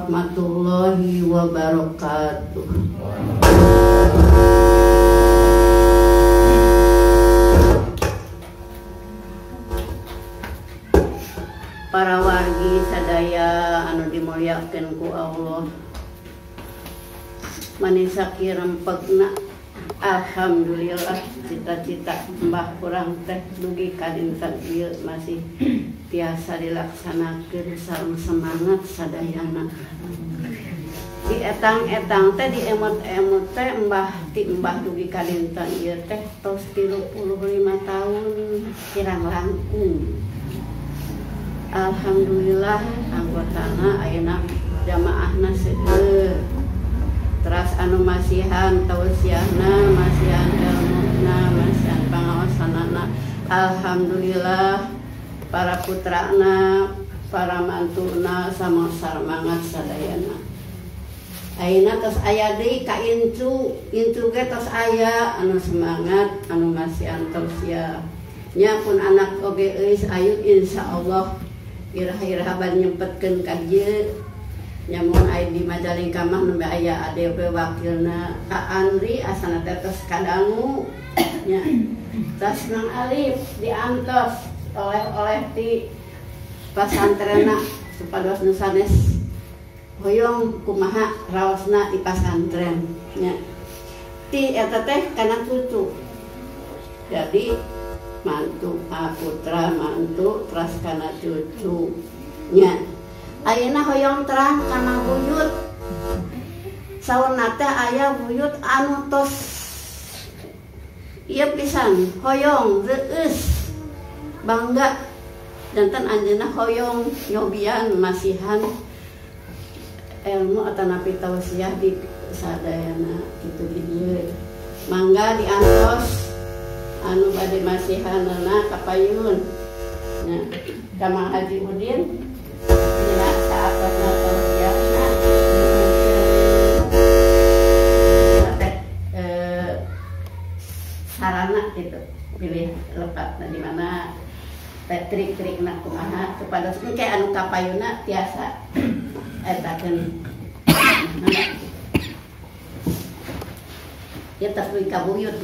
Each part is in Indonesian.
warahmatullahi wabarakatuh. Para wargi sadaya anu dimuliakeun ku Allah, manisa kirempegna alhamdulillah cita-cita mbah kurang teh dugi ka dinten ieu masih tiasa dilaksanakeun sareng semangat sadayana. Di etang-etang teh di emot-emot teh mbah dugi ka dinten ieu teh tos 35 tahun kirang langkung. Alhamdulillah anggotana ayeuna jamaahna seueur. Teras anu masihan tausiahna, masihan ilmuna, masihan pangaosanana. Alhamdulillah para putrana, para mantuna samosar mangat sadayana. Ayeuna tos aya deui ka incu ge tos aya anu semangat, anu masihan tausiah. Nya pun anak oge euy ayu insyaallah irah-irah ban nyempetkeun ka dieu. Nyamun aya di Majalengka mah nembe aya ADP wakilna Kak Andri asana tetes kadangu nya tas Nang Alif diantos oleh di pasantrenna supados nu sanes hoyong kumaha raosna di pasantren nya ti eta teh kana cucu jadi mantu putra mantu teras kana cucu nya ayeuna hoyong terang kana buyut saurna teh aya buyut anu tos ieu pisan hoyong reueus bangga janten anjeunna hoyong nyobian masihan ilmu atanapi tausiah di sadayana kitu di dieu mangga diantos anu bade masihanana kapayun nya ka Mang Haji Udin dina saatna tausiahna sarana gitu pilih lepatna di mana trik-trikna kumaha kepada engke anu kapayuna tiasa etakeun ya tasbih kabuyut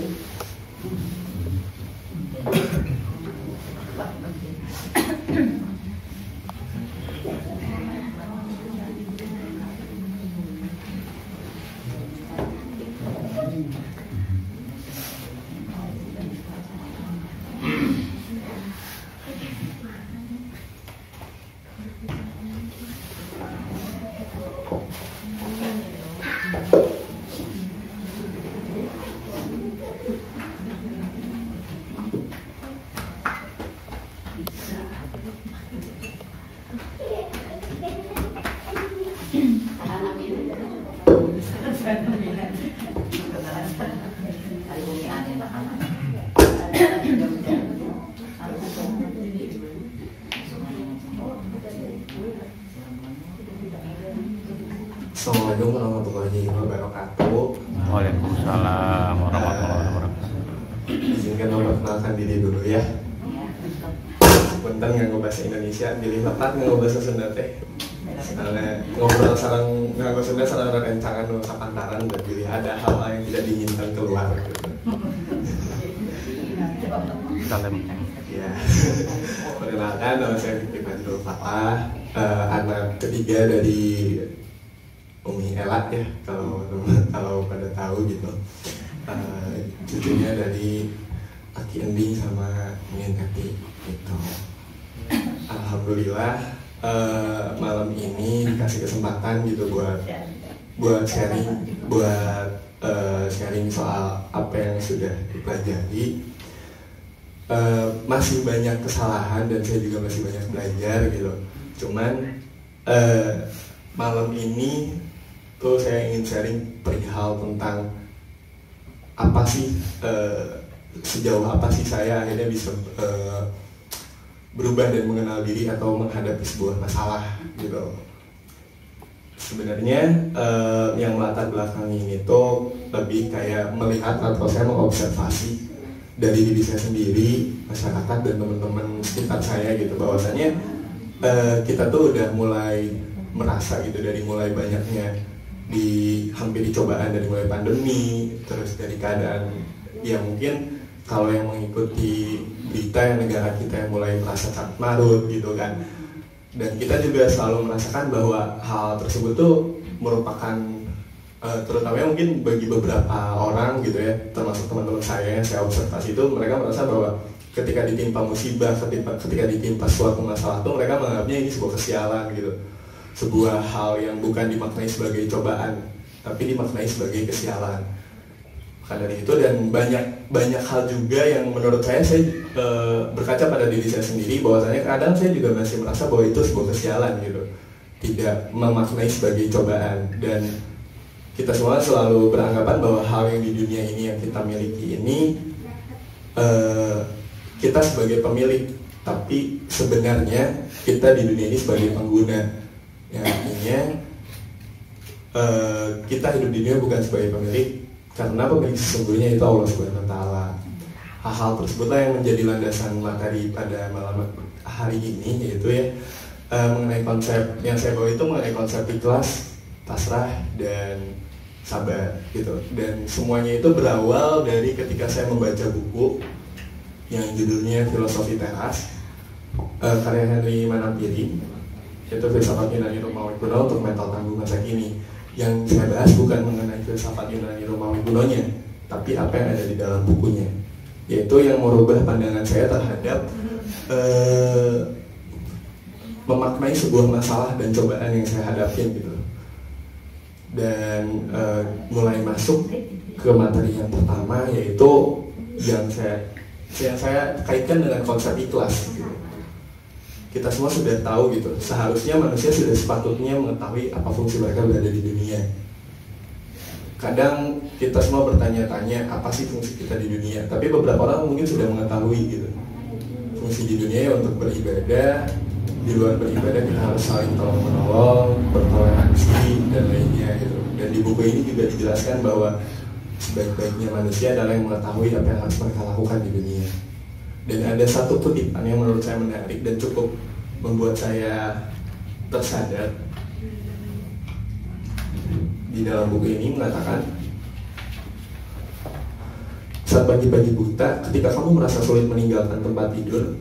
Assalamualaikum warahmatullahi wabarakatuh. Waalaikumsalam warahmatullahi wabarakatuh. Izinkan memperkenalkan diri dulu ya. Punten nganggo bahasa Indonesia, pilih lepat nganggo bahasa Sunda teh. Soalnya ngobrol sareng nganggo Sunda sareng rencangan nu sapantaran dan pilih ada hal yang tidak diinginkan keluar gitu. Ya. Perkenalkan nama saya Fikri Fadlul Fatah, anak ketiga dari Umi Ela ya kalau pada tahu gitu, cucunya dari Aki Ending sama Min Kati gitu. Alhamdulillah malam ini dikasih kesempatan gitu buat sharing soal apa yang sudah dipelajari. Masih banyak kesalahan dan saya juga masih banyak belajar gitu. Cuman malam ini tuh saya ingin sharing perihal tentang apa sih sejauh apa sih saya akhirnya bisa berubah dan mengenal diri atau menghadapi sebuah masalah gitu. Sebenarnya yang melatar belakangi ini tuh lebih kayak melihat atau saya mengobservasi dari diri saya sendiri, masyarakat dan teman-teman sekitar saya gitu, bahwasannya kita tuh udah mulai merasa gitu dari mulai banyaknya hampir cobaan, dari mulai pandemi, terus dari keadaan ya mungkin kalau yang mengikuti berita yang negara kita yang mulai merasa sangat marut gitu kan. Dan kita juga selalu merasakan bahwa hal tersebut tuh merupakan terutama mungkin bagi beberapa orang gitu ya, termasuk teman-teman saya yang saya observasi itu, mereka merasa bahwa ketika ditimpa musibah, ketika ditimpa suatu masalah itu mereka menganggapnya ini sebuah kesialan gitu, sebuah hal yang bukan dimaknai sebagai cobaan tapi dimaknai sebagai kesialan. Maka dari itu dan banyak hal juga yang menurut saya berkaca pada diri saya sendiri, bahwasanya kadang saya juga masih merasa bahwa itu sebuah kesialan gitu, tidak memaknai sebagai cobaan. Dan kita semua selalu beranggapan bahwa hal yang di dunia ini yang kita miliki ini kita sebagai pemilik, tapi sebenarnya kita di dunia ini sebagai pengguna. Yang artinya kita hidup di dunia bukan sebagai pemilik, karena pemilik sesungguhnya itu Allah Subhanahu wa Ta'ala. Hal-hal tersebutlah yang menjadi landasan materi pada malam hari ini, yaitu ya mengenai konsep yang saya bawa itu mengenai konsep ikhlas, pasrah, dan sabar gitu. Dan semuanya itu berawal dari ketika saya membaca buku yang judulnya Filosofi Teras karya Henry Manapiri, yaitu filsafat Yunani Romawi kuno untuk mental tangguh masa kini. Yang saya bahas bukan mengenai filsafat Yunani Romawi kunonya, tapi apa yang ada di dalam bukunya, yaitu yang merubah pandangan saya terhadap memaknai sebuah masalah dan cobaan yang saya hadapin gitu. Dan mulai masuk ke materi yang pertama, yaitu yang saya kaitkan dengan konsep ikhlas gitu. Kita semua sudah tahu gitu, seharusnya manusia sudah sepatutnya mengetahui apa fungsi mereka berada di dunia. Kadang kita semua bertanya-tanya apa sih fungsi kita di dunia, tapi beberapa orang mungkin sudah mengetahui gitu. Fungsi di dunia ya untuk beribadah, di luar beribadah kita harus saling tolong-menolong, bertoleransi, dan lainnya gitu. Dan di buku ini juga dijelaskan bahwa sebaik-baiknya manusia adalah yang mengetahui apa yang harus mereka lakukan di dunia. Dan ada satu kutipan yang menurut saya menarik dan cukup membuat saya tersadar. Di dalam buku ini mengatakan, saat pagi-pagi buta, ketika kamu merasa sulit meninggalkan tempat tidur,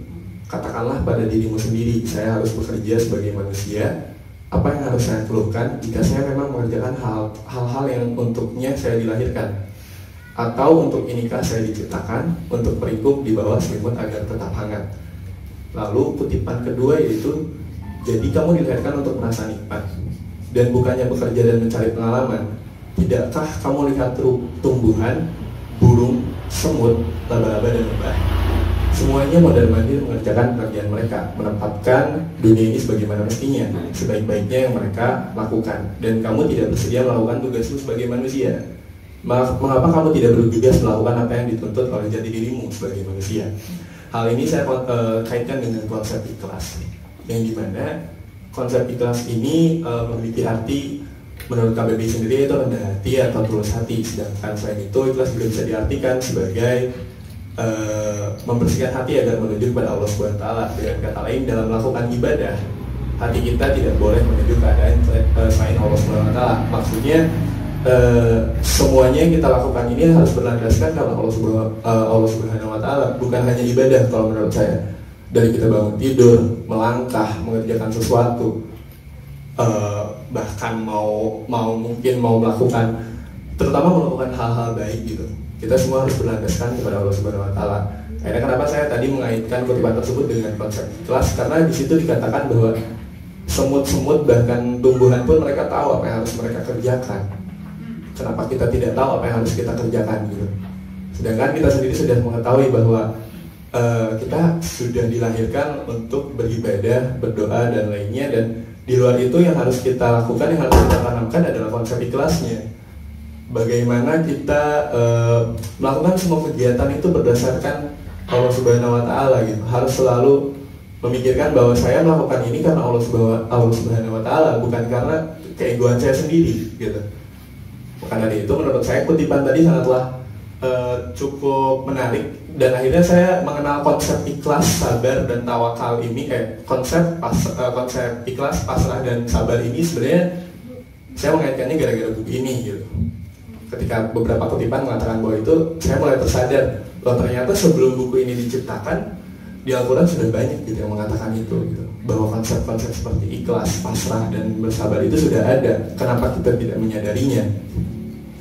katakanlah pada dirimu sendiri, saya harus bekerja sebagai manusia. Apa yang harus saya keluhkan jika saya memang mengerjakan hal-hal yang untuknya saya dilahirkan? Atau untuk inikah saya diciptakan untuk meringkuk di bawah selimut agar tetap hangat? Lalu kutipan kedua yaitu, jadi kamu dilahirkan untuk merasa nikmat dan bukannya bekerja dan mencari pengalaman. Tidakkah kamu lihat tumbuhan, burung, semut, laba-laba, dan lebah? Semuanya mondar-mandir mengerjakan pekerjaan mereka, menempatkan dunia ini sebagaimana mestinya, sebaik-baiknya yang mereka lakukan. Dan kamu tidak bersedia melakukan tugasmu sebagai manusia. Mengapa kamu tidak bergegas melakukan apa yang dituntut oleh jati dirimu sebagai manusia? Hal ini saya kaitkan dengan konsep ikhlas, yang dimana konsep ikhlas ini memiliki arti menurut KBBI sendiri itu rendah hati atau tulus hati. Sedangkan selain itu ikhlas juga bisa diartikan sebagai membersihkan hati agar menuju kepada Allah Subhanahu wa Ta'ala. Dengan kata lain, dalam melakukan ibadah, hati kita tidak boleh menuju keadaan selain Allah Subhanahu wa Ta'ala. Maksudnya semuanya yang kita lakukan ini harus berlandaskan karena Allah Subhanahu wa Ta'ala, bukan hanya ibadah. Kalau menurut saya, dari kita bangun tidur, melangkah, mengerjakan sesuatu, bahkan mungkin mau melakukan, terutama melakukan hal-hal baik gitu, kita semua harus berlandaskan kepada Allah Subhanahu wa Ta'ala. Akhirnya kenapa saya tadi mengaitkan kutipan tersebut dengan konsep ikhlas, karena di situ dikatakan bahwa semut-semut bahkan tumbuhan pun mereka tahu apa yang harus mereka kerjakan. Kenapa kita tidak tahu apa yang harus kita kerjakan gitu? Sedangkan kita sendiri sudah mengetahui bahwa kita sudah dilahirkan untuk beribadah, berdoa, dan lainnya. Dan di luar itu yang harus kita lakukan, yang harus kita tanamkan adalah konsep ikhlasnya. Bagaimana kita melakukan semua kegiatan itu berdasarkan Allah Subhanahu wa Ta'ala gitu. Harus selalu memikirkan bahwa saya melakukan ini karena Allah Subhanahu wa Ta'ala, bukan karena keegoan saya sendiri gitu. Karena dari itu menurut saya kutipan tadi sangatlah cukup menarik, dan akhirnya saya mengenal konsep ikhlas, sabar, dan tawakal ini. Konsep ikhlas, pasrah, dan sabar ini sebenarnya saya mengaitkannya gara-gara buku ini gitu. Ketika beberapa kutipan mengatakan bahwa itu, saya mulai tersadar bahwa ternyata sebelum buku ini diciptakan di Al-Quran sudah banyak gitu yang mengatakan itu gitu. Bahwa konsep-konsep seperti ikhlas, pasrah, dan bersabar itu sudah ada. Kenapa kita tidak menyadarinya?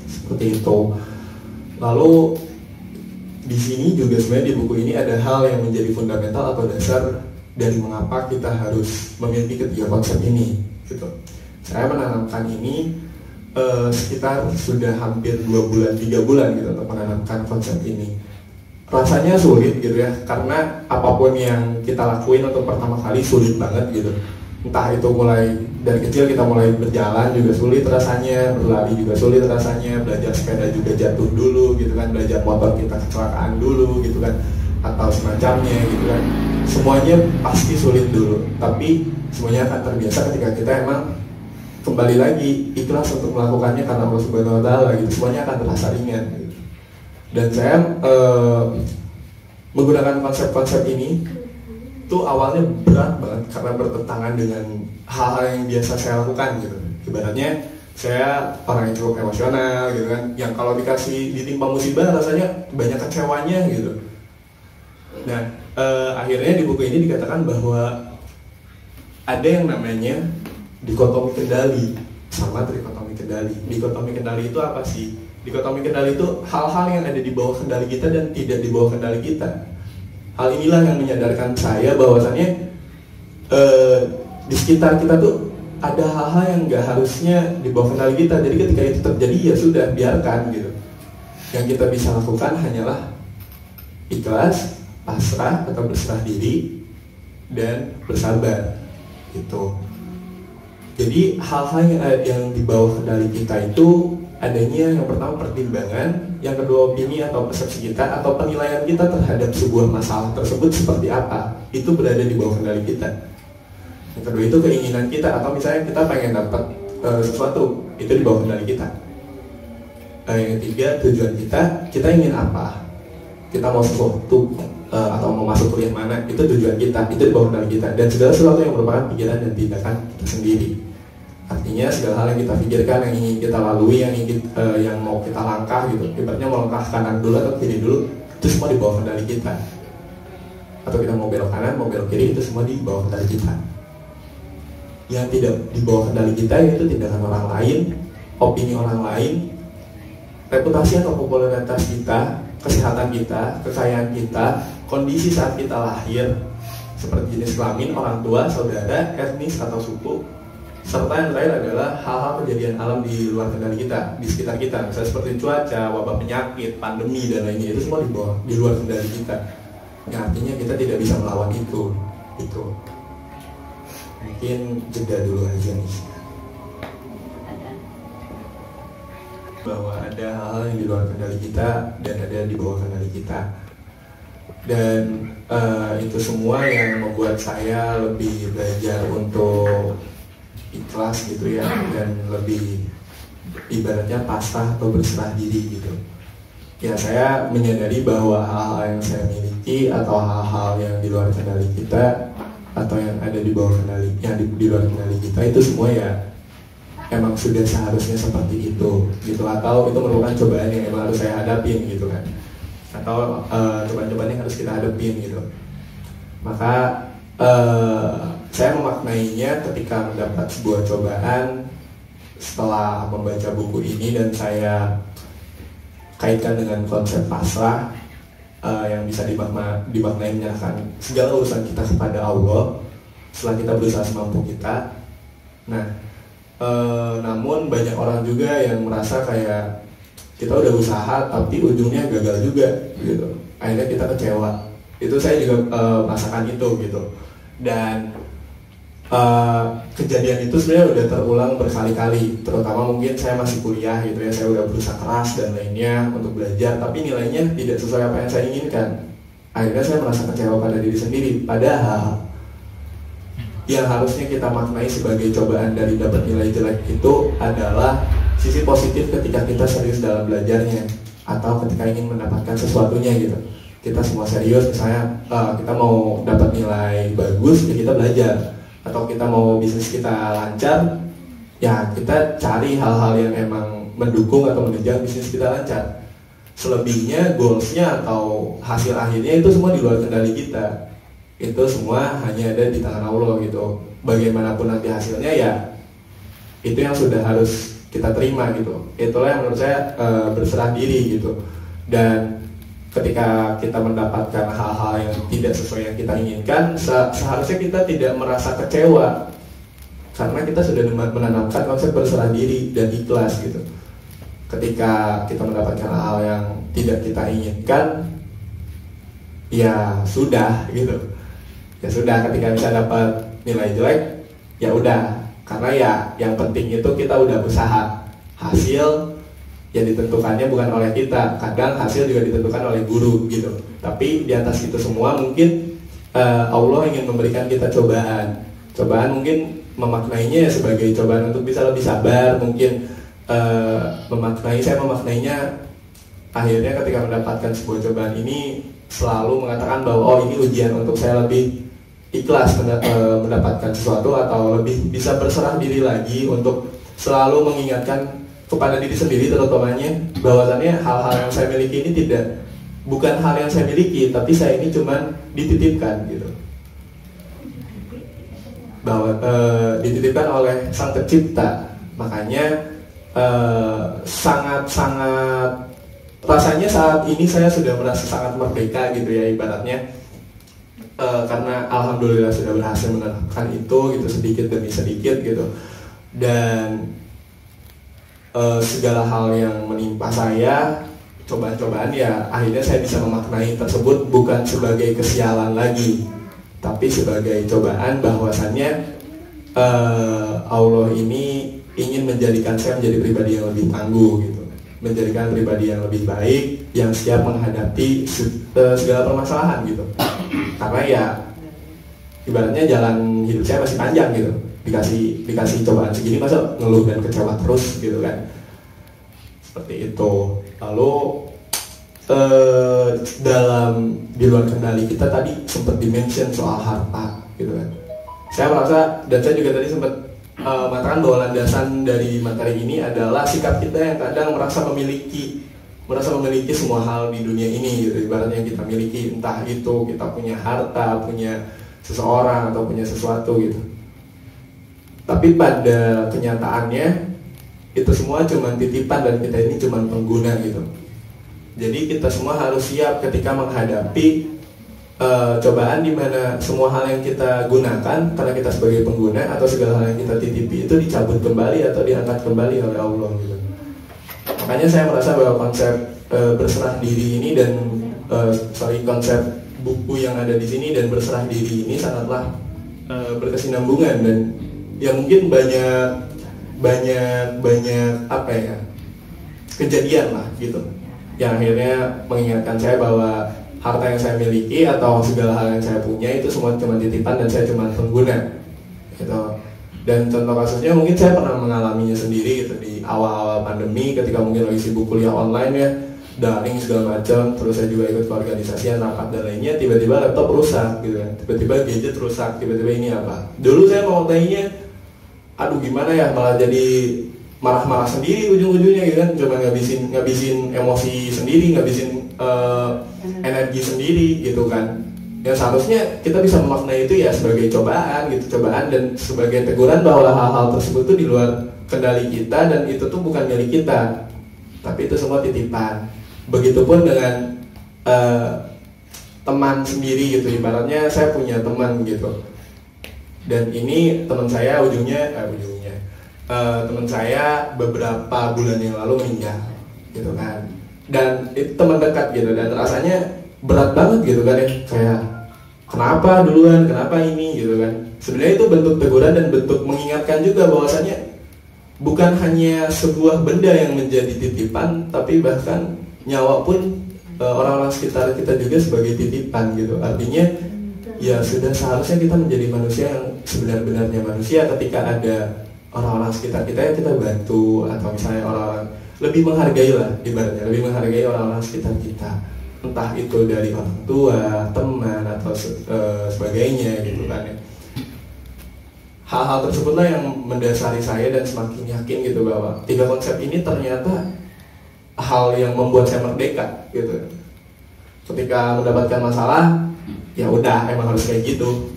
Seperti itu. Lalu di sini juga sebenarnya di buku ini ada hal yang menjadi fundamental atau dasar dari mengapa kita harus memiliki ketiga konsep ini gitu. Saya menanamkan ini sekitar sudah hampir 2 bulan, 3 bulan gitu untuk menanamkan konsep ini. Rasanya sulit gitu ya, karena apapun yang kita lakuin untuk pertama kali sulit banget gitu. Entah itu mulai dari kecil kita mulai berjalan juga sulit rasanya, berlari juga sulit rasanya, belajar sepeda juga jatuh dulu gitu kan, belajar motor kita kecelakaan dulu gitu kan, atau semacamnya gitu kan. Semuanya pasti sulit dulu, tapi semuanya akan terbiasa ketika kita emang kembali lagi ikhlas untuk melakukannya karena Allah Subhanahu wa Ta'ala gitu. Semuanya akan terasa ringan gitu. Dan saya menggunakan konsep-konsep ini itu awalnya berat banget karena bertentangan dengan hal-hal yang biasa saya lakukan gitu. Ibaratnya saya orang yang cukup emosional gitu kan, yang kalau dikasih ditimpa musibah rasanya banyak kecewanya gitu. Nah akhirnya di buku ini dikatakan bahwa ada yang namanya dikotomi kendali sama trikotomi kendali. Dikotomi kendali itu apa sih? Dikotomi kendali itu hal-hal yang ada di bawah kendali kita dan tidak di bawah kendali kita. Hal inilah yang menyadarkan saya bahwasannya di sekitar kita tuh ada hal-hal yang nggak harusnya di bawah kendali kita. Jadi ketika itu terjadi ya sudah, biarkan gitu. Yang kita bisa lakukan hanyalah ikhlas, pasrah atau berserah diri, dan bersabar gitu. Jadi hal-hal yang di bawah kendali kita itu adanya yang pertama pertimbangan, yang kedua opini atau persepsi kita atau penilaian kita terhadap sebuah masalah tersebut seperti apa, itu berada di bawah kendali kita. Yang kedua itu keinginan kita, atau misalnya kita pengen dapat sesuatu, itu di bawah kendali kita. Yang ketiga tujuan kita ingin apa, kita mau sesuatu atau mau masuk kuliah mana, itu tujuan kita, itu di bawah kendali kita. Dan segala sesuatu yang merupakan pikiran dan tindakan kita sendiri. Artinya segala hal yang kita pikirkan, yang ingin kita lalui, yang mau kita langkah gitu, ibaratnya mau langkah kanan dulu atau kiri dulu, itu semua di bawah kendali kita. Atau kita mau belok kanan, mau belok kiri, itu semua di bawah kendali kita. Yang tidak di bawah kendali kita yaitu tindakan orang lain, opini orang lain, reputasi atau popularitas kita, kesehatan kita, kekayaan kita, kondisi saat kita lahir, seperti jenis kelamin, orang tua, saudara, etnis atau suku, serta yang terakhir adalah hal-hal kejadian alam di luar kendali kita, di sekitar kita, misalnya seperti cuaca, wabah penyakit, pandemi dan lainnya, itu semua di luar kendali kita. Yang artinya kita tidak bisa melawan itu. Mungkin jeda dulu aja nih. Bahwa ada hal-hal yang di luar kendali kita dan ada di bawah kendali kita. Dan itu semua yang membuat saya lebih belajar untuk ikhlas gitu ya, dan lebih ibaratnya pasrah atau berserah diri gitu. Ya saya menyadari bahwa hal-hal yang saya miliki atau hal-hal yang di luar kendali kita atau yang ada di bawah kendali, yang di luar kendali kita, itu semua ya emang sudah seharusnya seperti itu gitu, atau itu merupakan cobaan yang emang harus saya hadapin gitu kan, atau cobaan-cobaan yang harus kita hadapin gitu. Maka saya memaknainya ketika mendapat sebuah cobaan setelah membaca buku ini, dan saya kaitkan dengan konsep pasrah yang bisa dimaknai menyerahkan segala urusan kita kepada Allah setelah kita berusaha semampu kita. Nah, namun banyak orang juga yang merasa kayak kita udah usaha tapi ujungnya gagal juga gitu, akhirnya kita kecewa. Itu saya juga merasakan itu gitu. Dan kejadian itu sebenarnya udah terulang berkali-kali, terutama mungkin saya masih kuliah gitu ya, saya udah berusaha keras dan lainnya untuk belajar, tapi nilainya tidak sesuai apa yang saya inginkan. Akhirnya saya merasa kecewa pada diri sendiri, padahal yang harusnya kita maknai sebagai cobaan dari dapat nilai jelek itu adalah sisi positif ketika kita serius dalam belajarnya. atau ketika ingin mendapatkan sesuatunya gitu. Kita semua serius, misalnya kita mau dapat nilai bagus, ya kita belajar. Atau kita mau bisnis kita lancar, ya kita cari hal-hal yang emang mendukung atau menunjang bisnis kita lancar. Selebihnya, goalsnya atau hasil akhirnya itu semua di luar kendali kita. Itu semua hanya ada di tangan Allah gitu. Bagaimanapun nanti hasilnya, ya itu yang sudah harus kita terima gitu. Itulah yang menurut saya berserah diri gitu. Dan ketika kita mendapatkan hal-hal yang tidak sesuai yang kita inginkan, seharusnya kita tidak merasa kecewa, karena kita sudah menanamkan konsep berserah diri dan ikhlas gitu. Ketika kita mendapatkan hal yang tidak kita inginkan, ya sudah gitu. Ya sudah, ketika bisa dapat nilai jelek, ya udah. Karena ya yang penting itu kita udah usaha. Hasil yang ditentukannya bukan oleh kita. Kadang hasil juga ditentukan oleh guru gitu. Tapi di atas itu semua mungkin Allah ingin memberikan kita cobaan. Cobaan mungkin memaknainya sebagai cobaan untuk bisa lebih sabar. Mungkin saya memaknainya akhirnya ketika mendapatkan sebuah cobaan ini selalu mengatakan bahwa oh ini ujian untuk saya lebih ikhlas mendapatkan sesuatu, atau lebih bisa berserah diri lagi untuk selalu mengingatkan kepada diri sendiri terutamanya bahwasannya hal-hal yang saya miliki ini bukan hal yang saya miliki, tapi saya ini cuma dititipkan gitu. Bahwa dititipkan oleh Sang Pencipta. Makanya sangat-sangat rasanya saat ini saya sudah merasa sangat merdeka gitu ya ibaratnya. Karena alhamdulillah sudah berhasil menerapkan itu gitu sedikit demi sedikit gitu. Dan segala hal yang menimpa saya, cobaan-cobaan, ya akhirnya saya bisa memaknai tersebut bukan sebagai kesialan lagi, tapi sebagai cobaan bahwasannya Allah ini ingin menjadikan saya menjadi pribadi yang lebih tangguh gitu, menjadikan pribadi yang lebih baik, yang siap menghadapi segala permasalahan gitu. Karena ya ibaratnya jalan hidup saya masih panjang gitu. Dikasih cobaan segini masa ngeluh dan kecewa terus gitu kan. Seperti itu. Lalu dalam di luar kendali kita tadi sempat dimention soal harta gitu kan. Saya merasa, dan saya juga tadi sempat mengatakan bahwa landasan dari materi ini adalah sikap kita yang kadang merasa memiliki semua hal di dunia ini gitu. Ibaratnya kita miliki, entah itu kita punya harta, punya seseorang, atau punya sesuatu gitu. Tapi pada kenyataannya itu semua cuma titipan dan kita ini cuma pengguna gitu. Jadi kita semua harus siap ketika menghadapi cobaan di mana semua hal yang kita gunakan karena kita sebagai pengguna, atau segala hal yang kita titipi itu dicabut kembali atau diangkat kembali oleh Allah gitu. Makanya saya merasa bahwa konsep berserah diri ini dan konsep buku yang ada di sini dan berserah diri ini sangatlah berkesinambungan, dan ya mungkin banyak apa ya, kejadian lah gitu yang akhirnya mengingatkan saya bahwa harta yang saya miliki atau segala hal yang saya punya itu semua cuma titipan dan saya cuma pengguna gitu. Dan contoh kasusnya mungkin saya pernah mengalaminya sendiri gitu di awal-awal pandemi, ketika mungkin lagi sibuk kuliah online ya, daring segala macam, terus saya juga ikut keorganisasian, rapat dan lainnya, tiba-tiba laptop rusak gitu kan, tiba-tiba gadget rusak, tiba-tiba ini apa. Dulu saya mau tanya, aduh gimana ya, malah jadi marah-marah sendiri ujung-ujungnya gitu kan, coba ngabisin emosi sendiri, ngabisin energi sendiri gitu kan. Ya seharusnya kita bisa memaknai itu ya sebagai cobaan gitu, cobaan dan sebagai teguran bahwa hal-hal tersebut itu di luar kendali kita dan itu tuh bukan milik kita, tapi itu semua titipan. Begitupun dengan teman sendiri gitu, ibaratnya saya punya teman gitu, dan ini teman saya teman saya beberapa bulan yang lalu meninggal gitu kan, dan itu teman dekat gitu, dan rasanya berat banget gitu kan ya, kayak kenapa duluan, kenapa ini gitu kan. Sebenarnya itu bentuk teguran dan bentuk mengingatkan juga bahwasannya bukan hanya sebuah benda yang menjadi titipan, tapi bahkan nyawa pun orang-orang sekitar kita juga sebagai titipan gitu. Artinya ya sudah seharusnya kita menjadi manusia yang sebenar-benarnya manusia. Ketika ada orang-orang sekitar kita yang kita bantu, atau misalnya orang-orang lebih menghargai lah, ibaratnya lebih menghargai orang-orang sekitar kita, entah itu dari orang tua, teman atau sebagainya gitu kan ya. Hal-hal tersebutlah yang mendasari saya dan semakin yakin gitu bahwa 3 konsep ini ternyata hal yang membuat saya merdeka gitu. Ketika mendapatkan masalah, ya udah emang harus kayak gitu.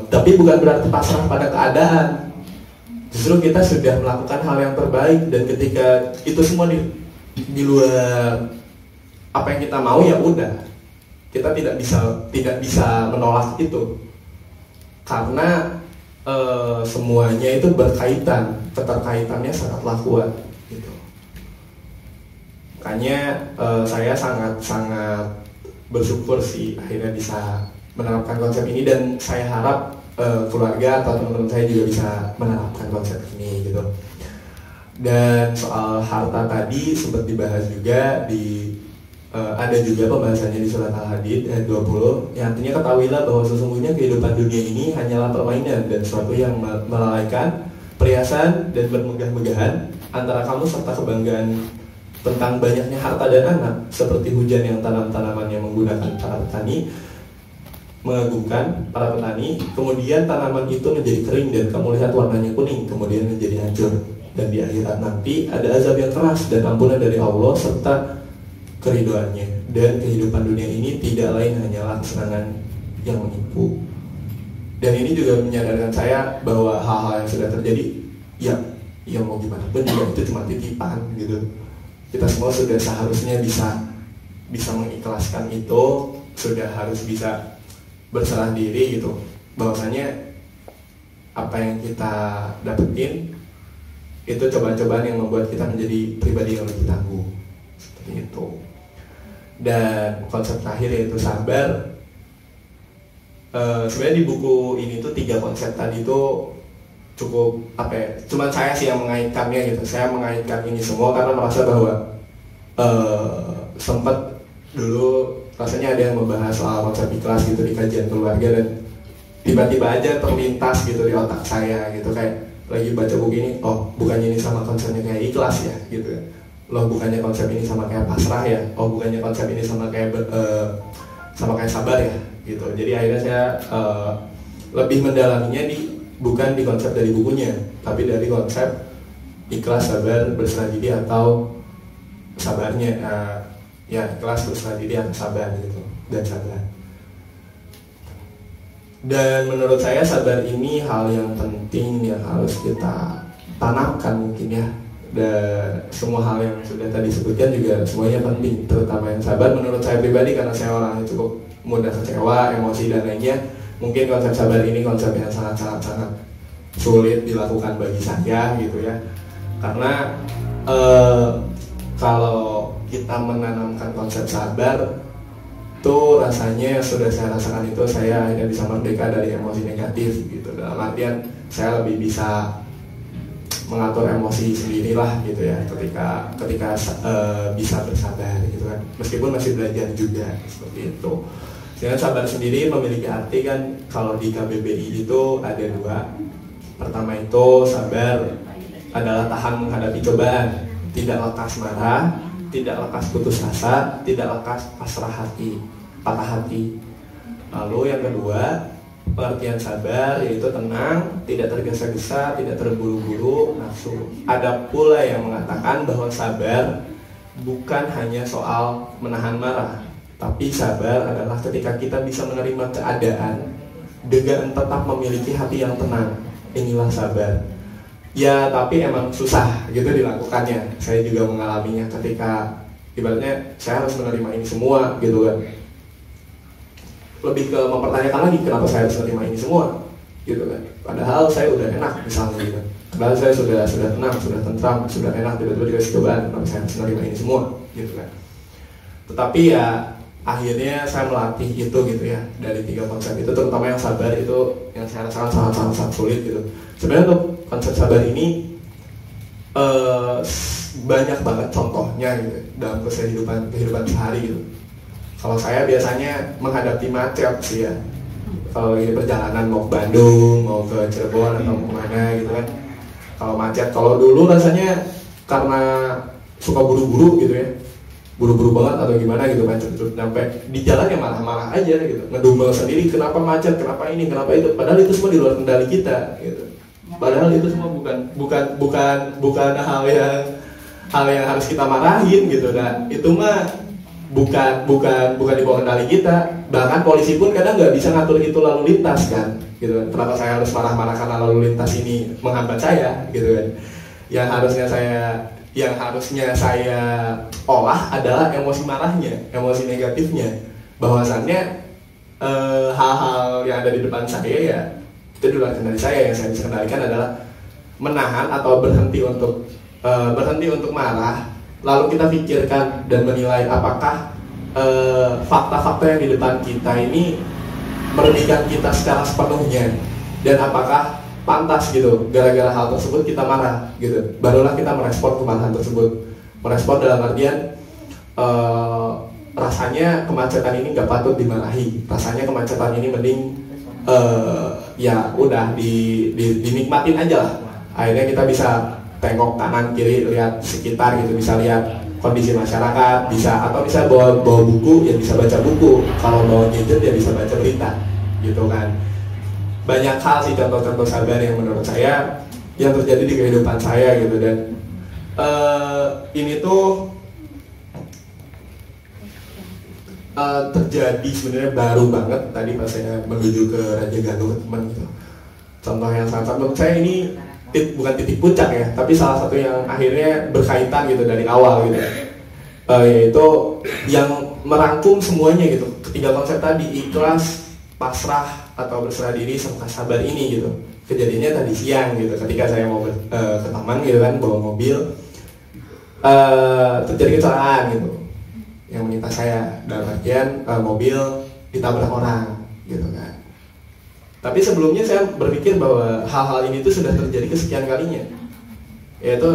Tapi bukan berarti pasrah pada keadaan. Justru kita sudah melakukan hal yang terbaik, dan ketika itu semua di luar apa yang kita mau, ya udah kita tidak bisa menolak itu. Karena semuanya itu berkaitan, keterkaitannya sangatlah kuat gitu. Makanya saya sangat bersyukur sih akhirnya bisa menerapkan konsep ini, dan saya harap keluarga atau teman-teman saya juga bisa menerapkan konsep ini gitu. Dan soal harta tadi sempat dibahas juga ada juga pembahasannya di surat Al-Hadid ayat 20, yang artinya ketahuilah bahwa sesungguhnya kehidupan dunia ini hanyalah permainan dan sesuatu yang melalaikan, perhiasan dan bermegah-megahan antara kamu serta kebanggaan tentang banyaknya harta dan anak, seperti hujan yang tanam-tanamannya menggunakan para petani, mengagumkan para petani, kemudian tanaman itu menjadi kering dan kamu lihat warnanya kuning, kemudian menjadi hancur, dan di akhirat nanti ada azab yang keras dan ampunan dari Allah serta keridoannya, dan kehidupan dunia ini tidak lain hanyalah kesenangan yang menipu. Dan ini juga menyadarkan saya bahwa hal-hal yang sudah terjadi, ya mau gimana pun juga itu cuma titipan gitu. Kita semua sudah seharusnya bisa mengikhlaskan itu, sudah harus bisa berserah diri gitu, bahwasanya apa yang kita dapetin itu cobaan-cobaan yang membuat kita menjadi pribadi yang lebih tangguh, seperti itu. Dan konsep terakhir yaitu sabar. Sebenarnya di buku ini tuh 3 konsep tadi itu cukup cuman saya sih yang mengaitkannya gitu. Saya mengaitkan ini semua karena merasa bahwa sempat dulu rasanya ada yang membahas soal konsep ikhlas gitu di kajian keluarga, dan tiba-tiba aja terlintas gitu di otak saya gitu, kayak lagi baca buku ini, oh bukannya ini sama konsepnya kayak ikhlas ya gitu ya. Loh bukannya konsep ini sama kayak pasrah ya, oh bukannya konsep ini sama kayak sabar ya gitu. Jadi akhirnya saya lebih mendalaminya bukan di konsep dari bukunya, tapi dari konsep ikhlas, sabar, berserah diri atau sabarnya. Ya ikhlas, berserah diri atau sabar gitu, dan sabar. Dan menurut saya sabar ini hal yang penting yang harus kita tanamkan mungkin ya. Dan semua hal yang sudah tadi sebutkan juga semuanya penting, terutama yang sabar menurut saya pribadi, karena saya orang yang cukup mudah kecewa, emosi dan lainnya. Mungkin konsep sabar ini konsep yang sangat sulit dilakukan bagi saya gitu ya, karena kalau kita menanamkan konsep sabar tuh rasanya sudah saya rasakan itu saya akhirnya bisa merdeka dari emosi negatif gitu. Dalam artian saya lebih bisa mengatur emosi sendirilah gitu ya ketika bisa bersabar gitu kan, meskipun masih belajar juga seperti itu. Dengan sabar sendiri memiliki arti kan, kalau di KBBI itu ada 2. Pertama itu sabar adalah tahan menghadapi cobaan, tidak lekas marah, tidak lekas putus asa, tidak lekas patah hati. Lalu yang kedua, pengertian sabar yaitu tenang, tidak tergesa-gesa, tidak terburu-buru nafsu. Ada pula yang mengatakan bahwa sabar bukan hanya soal menahan marah, tapi sabar adalah ketika kita bisa menerima keadaan dengan tetap memiliki hati yang tenang. Inilah sabar. Ya tapi emang susah gitu dilakukannya. Saya juga mengalaminya ketika ibaratnya saya harus menerima ini semua gitu kan. Lebih ke mempertanyakan lagi kenapa saya harus menerima ini semua gitu kan. Padahal saya udah enak misalnya gitu. Padahal saya sudah tenang, sudah tentram, sudah enak, tiba-tiba dikasih cobaan, kenapa saya harus menerima ini semua gitu kan. Tetapi ya akhirnya saya melatih itu gitu ya, dari 3 konsep itu, terutama yang sabar itu yang saya rasakan sangat sulit gitu. Sebenarnya untuk konsep sabar ini banyak banget contohnya gitu dalam kehidupan sehari gitu. Kalau saya biasanya menghadapi macet sih ya, kalau lagi perjalanan mau ke Bandung, mau ke Cirebon atau mau kemana gitu kan. Kalau macet, kalau dulu rasanya karena suka buru-buru gitu ya, buru-buru banget atau gimana gitu macet nyampe di jalan ya marah-marah aja gitu, ngedumel sendiri kenapa macet, kenapa ini, kenapa itu, padahal itu semua di luar kendali kita gitu. Padahal itu semua bukan hal yang harus kita marahin gitu. Nah itu mah bukan di bawah kendali kita. Bahkan polisi pun kadang nggak bisa ngatur itu lalu lintas kan gitu. Kenapa saya harus marah-marah karena lalu lintas ini menghambat saya gitu kan. Yang harusnya saya olah adalah emosi marahnya, emosi negatifnya. Bahwasannya hal-hal yang ada di depan saya ya itu di luar kendali saya. Yang saya bisa kendalikan adalah menahan atau berhenti untuk marah, lalu kita pikirkan dan menilai apakah fakta-fakta yang di depan kita ini merugikan kita secara sepenuhnya, dan apakah pantas gitu gara-gara hal tersebut kita marah gitu. Barulah kita merespon kemarahan tersebut. Merespon dalam artian rasanya kemacetan ini nggak patut dimarahi, rasanya kemacetan ini mending ya udah dinikmatin aja lah. Akhirnya kita bisa tengok kanan kiri, lihat sekitar gitu, bisa lihat kondisi masyarakat, bisa bawa buku ya bisa baca buku, kalau bawa gadget ya bisa baca berita gitu kan. Banyak hal sih contoh-contoh sabar yang menurut saya yang terjadi di kehidupan saya gitu. Dan ini tuh terjadi sebenarnya baru banget tadi pas saya menuju ke Raja Galuh teman gitu. Contoh yang sangat menurut saya ini bukan titik puncak ya, tapi salah satu yang akhirnya berkaitan gitu dari awal gitu. Yaitu yang merangkum semuanya gitu. Ketiga konsep tadi, ikhlas, pasrah atau berserah diri serta sabar ini gitu. Kejadiannya tadi siang gitu, ketika saya mau ke taman gitu kan, bawa mobil, terjadi kecelakaan gitu yang menimpa saya. Dalam artian mobil ditabrak orang gitu kan. Tapi sebelumnya saya berpikir bahwa hal-hal ini tuh sudah terjadi kesekian kalinya. Yaitu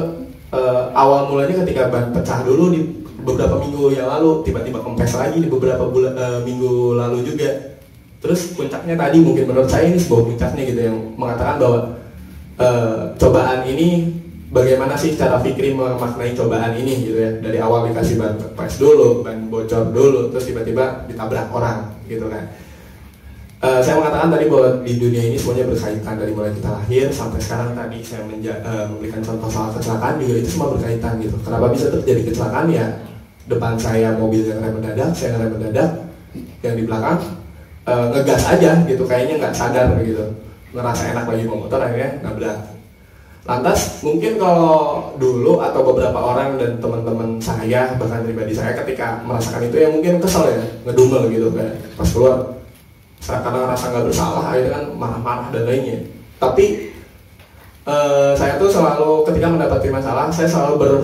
awal mulanya ketika ban pecah dulu di beberapa minggu yang lalu, tiba-tiba kempes lagi di beberapa minggu lalu juga. Terus puncaknya tadi mungkin menurut saya ini sebuah puncaknya gitu, yang mengatakan bahwa cobaan ini bagaimana sih cara Fikri memaknai cobaan ini gitu ya. Dari awal dikasih ban kempes dulu, ban bocor dulu, terus tiba-tiba ditabrak orang gitu kan. Saya mengatakan tadi bahwa di dunia ini semuanya berkaitan, dari mulai kita lahir sampai sekarang. Tadi saya memberikan contoh soal kecelakaan juga, itu semua berkaitan gitu. Kenapa bisa terjadi kecelakaan ya? Depan saya mobil yang rem mendadak, saya ngerem mendadak, yang di belakang ngegas aja gitu, kayaknya nggak sadar gitu, ngerasa enak lagi mau motor, akhirnya nabrak. Lantas mungkin kalau dulu atau beberapa orang dan teman-teman saya, bahkan pribadi saya ketika merasakan itu ya mungkin kesel ya, ngedumel gitu kan, pas keluar saya karena rasa nggak bersalah, akhirnya kan marah-marah dan lainnya. Tapi saya tuh selalu ketika mendapati masalah, saya selalu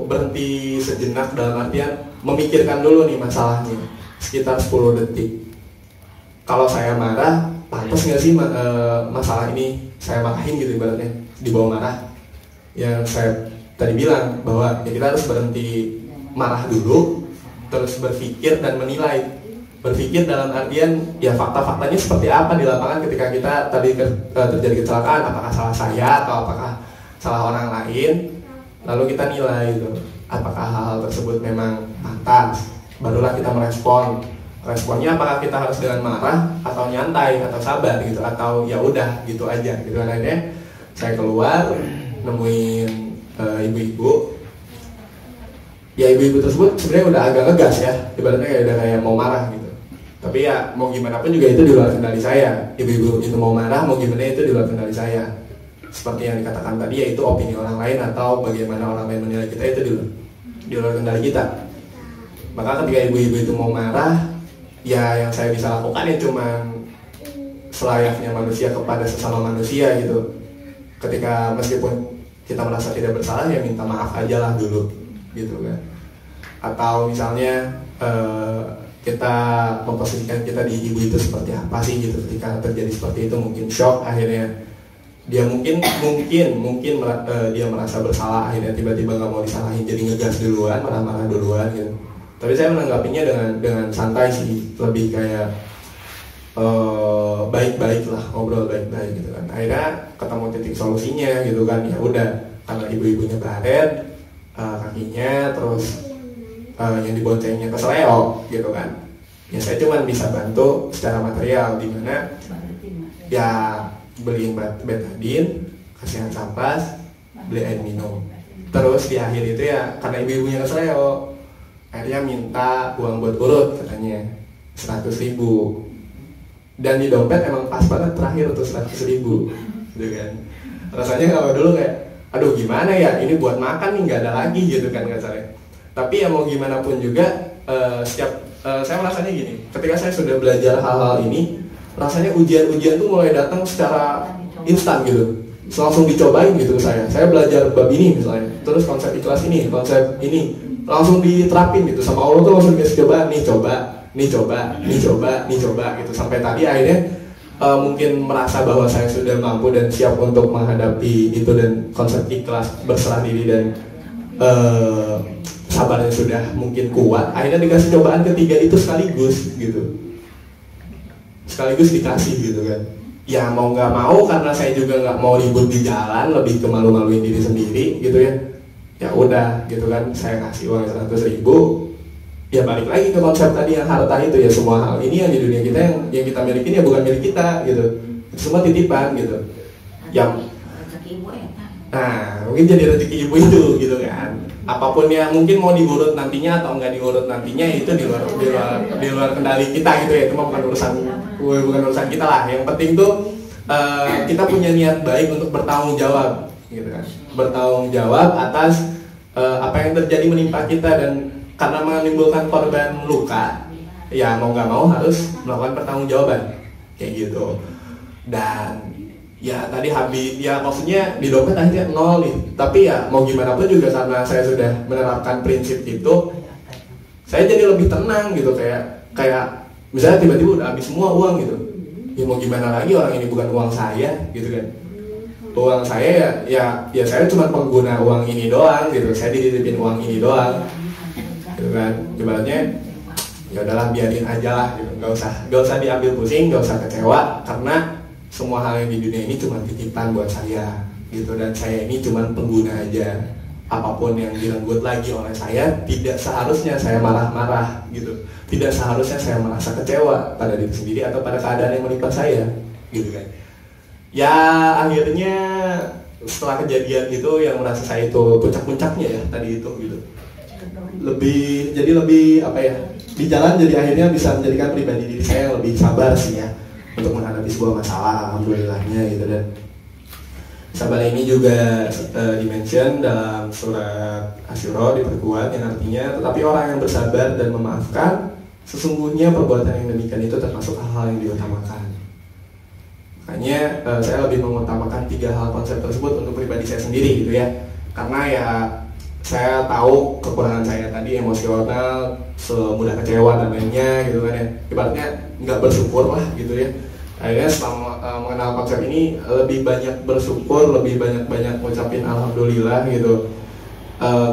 berhenti sejenak, dalam artian memikirkan dulu nih masalahnya sekitar 10 detik. Kalau saya marah, pantas nggak sih masalah ini saya marahin gitu, ibaratnya dibawa marah. Yang saya tadi bilang bahwa ya kita harus berhenti marah dulu, terus berpikir dan menilai. Berpikir dalam artian ya fakta-faktanya seperti apa di lapangan ketika kita tadi terjadi kecelakaan, apakah salah saya atau apakah salah orang lain. Lalu kita nilai gitu, apakah hal-hal tersebut memang pantas. Barulah kita merespon. Responnya apakah kita harus dengan marah atau nyantai atau sabar gitu, atau ya udah gitu aja gitu. Akhirnya saya keluar nemuin ibu-ibu. Ya ibu-ibu tersebut sebenarnya udah agak ngegas ya, ibaratnya kayak udah kayak mau marah gitu. Tapi ya mau gimana pun juga itu di luar kendali saya. Ibu-ibu itu mau marah, mau gimana itu di luar kendali saya. Seperti yang dikatakan tadi, yaitu opini orang lain atau bagaimana orang lain menilai kita itu di luar kendali kita. Maka ketika ibu-ibu itu mau marah, ya yang saya bisa lakukan ya cuma selayaknya manusia kepada sesama manusia gitu. Ketika meskipun kita merasa tidak bersalah, ya minta maaf aja lah dulu gitu kan. Atau misalnya kita memposisikan kita di ibu itu seperti apa sih gitu, ketika terjadi seperti itu mungkin shock, akhirnya dia mungkin dia merasa bersalah, akhirnya tiba-tiba nggak mau disalahin, jadi ngegas duluan, marah-marah duluan gitu. Tapi saya menanggapinya dengan santai sih, lebih kayak baik-baik lah, ngobrol baik-baik gitu kan. Akhirnya ketemu titik solusinya gitu kan. Ya udah, karena ibu-ibunya baret, kakinya, terus yang diboncengnya keseleo gitu kan. Ya saya cuma bisa bantu secara material, dimana ya beliin betadine, kasih hand kampas, beli air minum. Terus di akhir itu ya karena ibu-ibunya keseleo, akhirnya minta uang buat urut katanya 100.000. Dan di dompet emang pas banget terakhir tuh 100.000 gitu kan. Rasanya kalau dulu kayak aduh gimana ya, ini buat makan nih nggak ada lagi gitu kan kasarnya. Tapi ya mau gimana pun juga saya merasanya gini, ketika saya sudah belajar hal-hal ini, rasanya ujian-ujian tuh mulai datang secara instan gitu, langsung dicobain gitu saya belajar bab ini misalnya, terus konsep ikhlas ini, konsep ini langsung diterapin gitu sama Allah tuh, langsung dikasih cobaan nih, coba gitu, sampai tadi akhirnya mungkin merasa bahwa saya sudah mampu dan siap untuk menghadapi itu, dan konsep ikhlas, berserah diri dan sabarnya sudah mungkin kuat. Akhirnya dikasih cobaan ketiga itu sekaligus dikasih gitu kan. Ya mau nggak mau, karena saya juga nggak mau ribut di jalan, lebih ke malu-maluin diri sendiri gitu ya. Ya udah gitu kan, saya kasih uang 100.000. Ya balik lagi ke konsep tadi yang harta itu ya, semua hal ini yang di dunia kita yang kita miliki ya bukan milik kita gitu. Itu semua titipan gitu. Yang nah mungkin jadi rezeki ibu itu gitu kan. Apapun yang mungkin mau diurut nantinya atau enggak diurut nantinya, itu di luar kendali kita gitu ya. Itu mah bukan urusan kita lah. Yang penting tuh kita punya niat baik untuk bertanggung jawab gitu kan. Bertanggung jawab atas apa yang terjadi menimpa kita, dan karena menimbulkan korban luka, ya mau nggak mau harus melakukan pertanggungjawaban kayak gitu. Dan ya tadi habis, ya maksudnya di dompet akhirnya 0 nih. Tapi ya mau gimana pun juga, karena saya sudah menerapkan prinsip itu, saya jadi lebih tenang gitu. Kayak misalnya tiba-tiba udah habis semua uang gitu, ya mau gimana lagi, orang ini bukan uang saya gitu kan. Uang saya ya saya cuma pengguna uang ini doang gitu. Saya dititipin uang ini doang gitu kan. Ibaratnya ya udahlah, biarin aja lah gitu. Gak usah diambil pusing, gak usah kecewa, karena semua hal yang di dunia ini cuma titipan buat saya gitu, dan saya ini cuma pengguna aja. Apapun yang direnggut lagi oleh saya, tidak seharusnya saya marah-marah gitu, tidak seharusnya saya merasa kecewa pada diri sendiri atau pada keadaan yang menimpa saya gitu kan. Ya akhirnya setelah kejadian itu yang merasa saya itu puncak-puncaknya ya tadi itu gitu, lebih apa ya, di jalan jadi akhirnya bisa menjadikan pribadi diri saya yang lebih sabar sih ya untuk menghadapi sebuah masalah, alhamdulillahnya gitu. Dan sabar ini juga dimention dalam surat Asyura, diperkuat, yang artinya tetapi orang yang bersabar dan memaafkan, sesungguhnya perbuatan yang demikian itu termasuk hal-hal yang diutamakan. Makanya saya lebih mengutamakan 3 hal konsep tersebut untuk pribadi saya sendiri gitu ya, karena ya saya tahu kekurangan saya tadi, emosional, semudah kecewa dan lainnya gitu kan ya. Ibaratnya nggak bersyukur lah gitu ya. Akhirnya setelah mengenal konsep ini, lebih banyak bersyukur, lebih banyak ngucapin alhamdulillah gitu.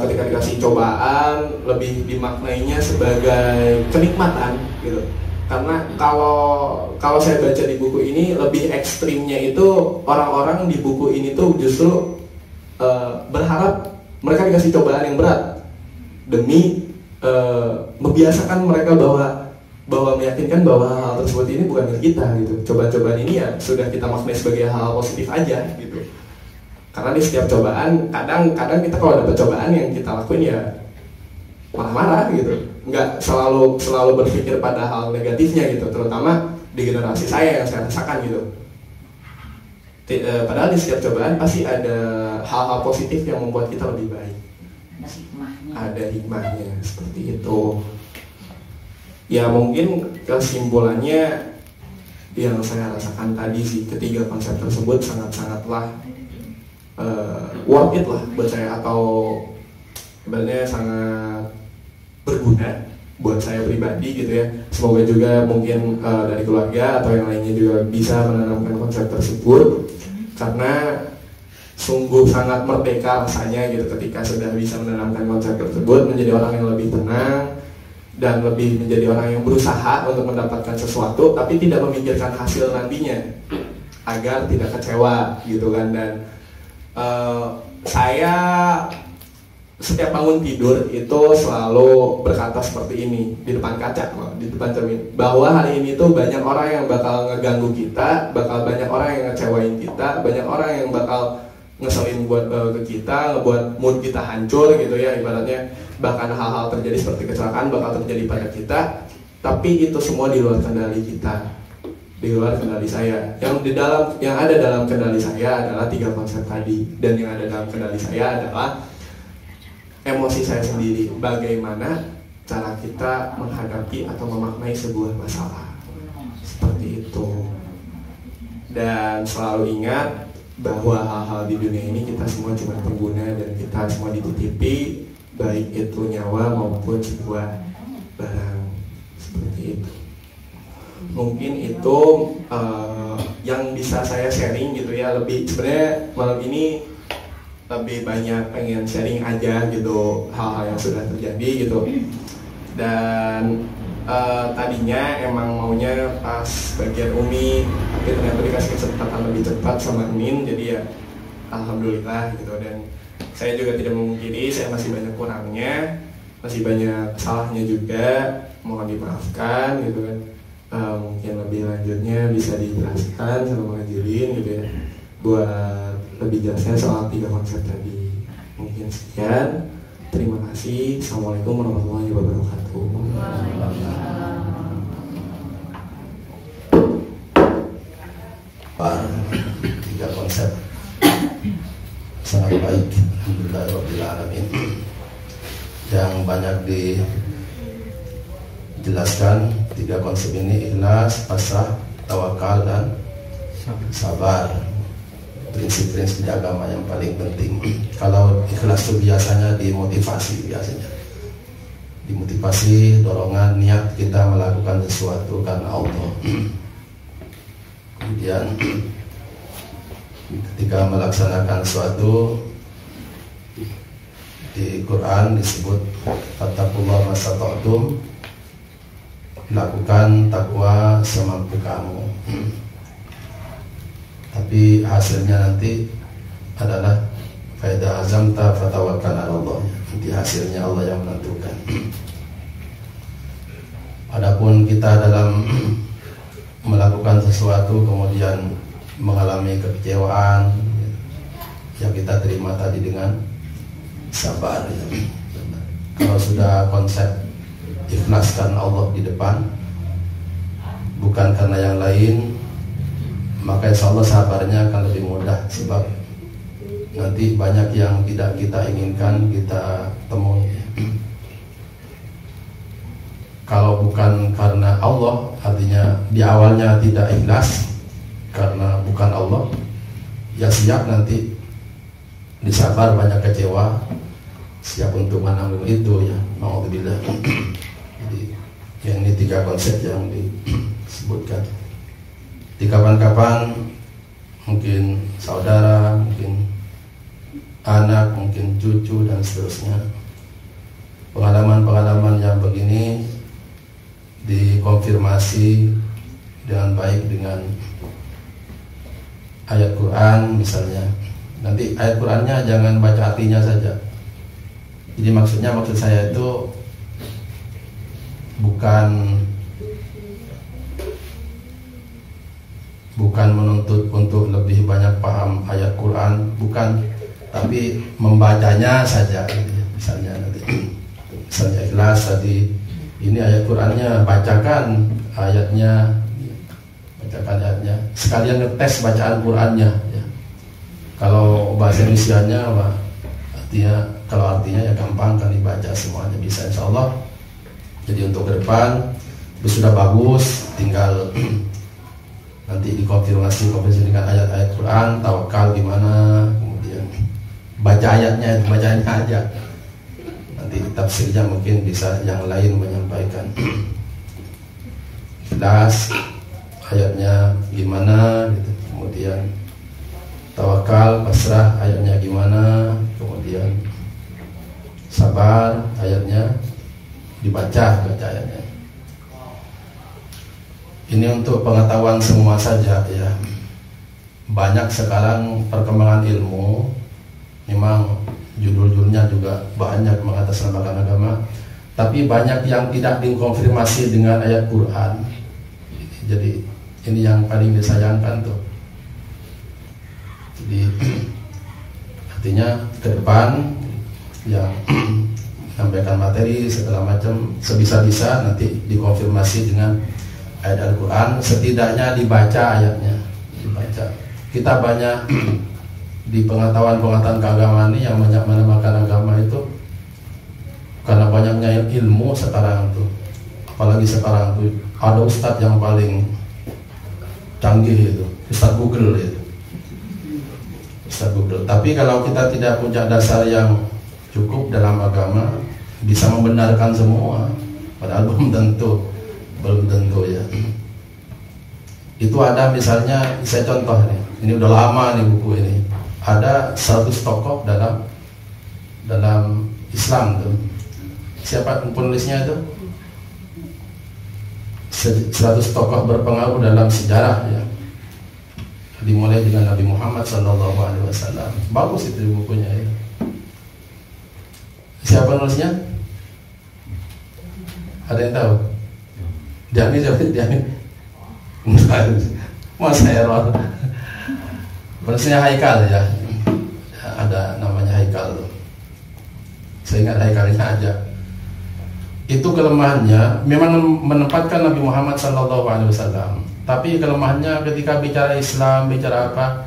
Ketika dikasih cobaan, lebih dimaknainya sebagai kenikmatan gitu. Karena kalau saya baca di buku ini, lebih ekstrimnya itu orang-orang di buku ini tuh justru berharap mereka dikasih cobaan yang berat demi membiasakan mereka bahwa meyakinkan bahwa hal tersebut ini bukan milik kita gitu. Cobaan-cobaan ini ya sudah kita maknai sebagai hal positif aja gitu. Karena di setiap cobaan, kadang kita kalau dapat cobaan yang kita lakuin ya marah-marah gitu. Nggak selalu berpikir pada hal negatifnya gitu, terutama di generasi saya yang saya rasakan gitu. Padahal di setiap cobaan pasti ada hal-hal positif yang membuat kita lebih baik. Ada hikmahnya seperti itu. Ya mungkin kesimpulannya yang saya rasakan tadi sih, ketiga konsep tersebut sangat-sangatlah worth it lah buat saya, atau sebenarnya sangat berguna buat saya pribadi gitu ya. Semoga juga mungkin dari keluarga atau yang lainnya juga bisa menanamkan konsep tersebut, karena sungguh sangat merdeka rasanya gitu ketika sudah bisa menanamkan konsep tersebut, menjadi orang yang lebih tenang dan lebih menjadi orang yang berusaha untuk mendapatkan sesuatu tapi tidak memikirkan hasil nantinya agar tidak kecewa gitu kan. Dan saya setiap bangun tidur itu selalu berkata seperti ini di depan kaca, di depan cermin, bahwa hari ini tuh banyak orang yang bakal ngeganggu kita, bakal banyak orang yang ngecewain kita, banyak orang yang bakal ngeselin buat ke kita, ngebuat mood kita hancur gitu ya ibaratnya. Bahkan hal-hal terjadi seperti kecelakaan bakal terjadi pada kita, tapi itu semua di luar kendali kita, di luar kendali saya. Yang ada dalam kendali saya adalah 3 konsep tadi, dan yang ada dalam kendali saya adalah emosi saya sendiri, bagaimana cara kita menghadapi atau memaknai sebuah masalah seperti itu. Dan selalu ingat bahwa hal-hal di dunia ini kita semua cuma pengguna, dan kita semua dititipi, baik itu nyawa maupun sebuah barang seperti itu. Mungkin itu yang bisa saya sharing gitu ya. Lebih sebenarnya malam ini lebih banyak pengen sharing aja gitu hal-hal yang sudah terjadi gitu. Dan tadinya emang maunya pas bagian Umi, tapi ternyata dikasih kesempatan lebih cepat sama Nin, jadi ya alhamdulillah gitu. Dan saya juga tidak memungkiri saya masih banyak kurangnya, masih banyak salahnya juga, mohon dimaafkan gitu kan. Mungkin lebih lanjutnya bisa dijelaskan sama ngajarin gitu ya, buat lebih jelasnya soal 3 konsep tadi. Mungkin sekian, terima kasih. Assalamualaikum warahmatullahi wabarakatuh. Pak, 3 konsep sangat baik, alhamdulillahirobbilalamin, yang banyak dijelaskan. 3 konsep ini ikhlas, pasrah, tawakal, dan sabar. Prinsip-prinsip di agama yang paling penting. Kalau ikhlas itu biasanya dimotivasi, dimotivasi, dorongan, niat kita melakukan sesuatu karena Allah. Kemudian ketika melaksanakan sesuatu, di Quran disebut fattaqullaha masata'tum, lakukan takwa semampu kamu. Tapi hasilnya nanti adalah faida azamta fatawakkal 'ala Allah. Nanti hasilnya Allah yang menentukan. Adapun kita dalam melakukan sesuatu kemudian mengalami kekecewaan, yang kita terima tadi dengan sabar. Kalau sudah konsep ikhlas karena Allah di depan, bukan karena yang lain, maka insya Allah sabarnya akan lebih mudah. Sebab nanti banyak yang tidak kita inginkan kita temui. Kalau bukan karena Allah, artinya di awalnya tidak ikhlas karena bukan Allah, ya siap nanti disabar, banyak kecewa, siap untuk menanggung itu ya. Alhamdulillah. Jadi yang ini 3 konsep yang disebutkan. Di kapan-kapan mungkin saudara, mungkin anak, mungkin cucu dan seterusnya, pengalaman-pengalaman yang begini dikonfirmasi dengan baik dengan ayat Quran misalnya. Nanti ayat Qurannya jangan baca artinya saja. Jadi maksud saya itu bukan menuntut untuk lebih banyak paham ayat Quran, bukan, tapi membacanya saja. Misalnya ikhlas tadi, ini ayat Qurannya, bacakan ayatnya, sekalian ngetes bacaan Qurannya ya. Kalau bahasa Indonesianya artinya ya gampang kan dibaca semuanya, bisa insya Allah. Jadi untuk ke depan itu sudah bagus, tinggal nanti dikonfirmasi dengan ayat-ayat Quran, tawakal gimana, kemudian baca ayatnya, bacanya aja. Nanti tafsirnya mungkin bisa yang lain menyampaikan. Ikhlas ayatnya gimana gitu. Kemudian tawakal, pasrah ayatnya gimana, kemudian sabar ayatnya dibaca ayatnya. Ini untuk pengetahuan semua saja ya. Banyak sekarang perkembangan ilmu memang judul-judulnya juga banyak mengatasnamakan agama, tapi banyak yang tidak dikonfirmasi dengan ayat Quran. Jadi ini yang paling disayangkan tuh. Jadi artinya ke depan yang sampaikan materi segala macam sebisa-bisa nanti dikonfirmasi dengan ayat Al-Quran, setidaknya dibaca ayatnya, dibaca. Kita banyak di pengetahuan keagamaan ini yang banyak menamakan agama itu karena banyaknya ilmu sekarang tuh, apalagi sekarang tuh ada ustadz yang paling canggih itu, Ustadz Google itu, Ustadz Google. Tapi kalau kita tidak punya dasar yang cukup dalam agama, bisa membenarkan semua, padahal belum tentu ya. Itu ada misalnya, saya contoh nih, ini udah lama nih buku ini. Ada 100 tokoh dalam Islam tuh. Siapa penulisnya itu? 100 tokoh berpengaruh dalam sejarah ya. Dimulai dengan Nabi Muhammad SAW. Bagus itu bukunya ya. Siapa penulisnya? Ada yang tahu? Diamin. Masa error. Penulisnya Haikal ya. Ada namanya Haikal. Saya ingat Haikalnya aja. Itu kelemahannya memang menempatkan Nabi Muhammad SAW. Tapi kelemahannya ketika bicara Islam, bicara apa,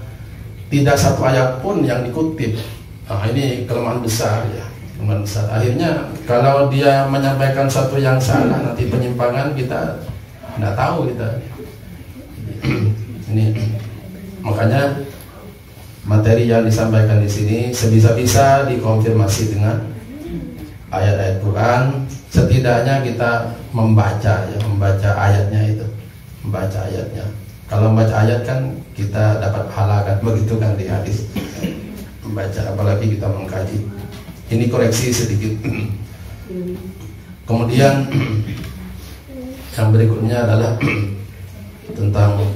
tidak satu ayat pun yang dikutip. Nah, ini kelemahan besar ya. Kelemahan besar. Akhirnya kalau dia menyampaikan sesuatu yang salah, nanti penyimpangan kita nggak tahu kita. Ini makanya materi yang disampaikan di sini sebisa-bisa dikonfirmasi dengan ayat-ayat Quran. Setidaknya kita membaca ayatnya itu, membaca ayatnya. Kalau membaca ayat kan kita dapat pahala kan, begitu kan di hadis. Membaca, apalagi kita mengkaji. Ini koreksi sedikit. Kemudian yang berikutnya adalah tentang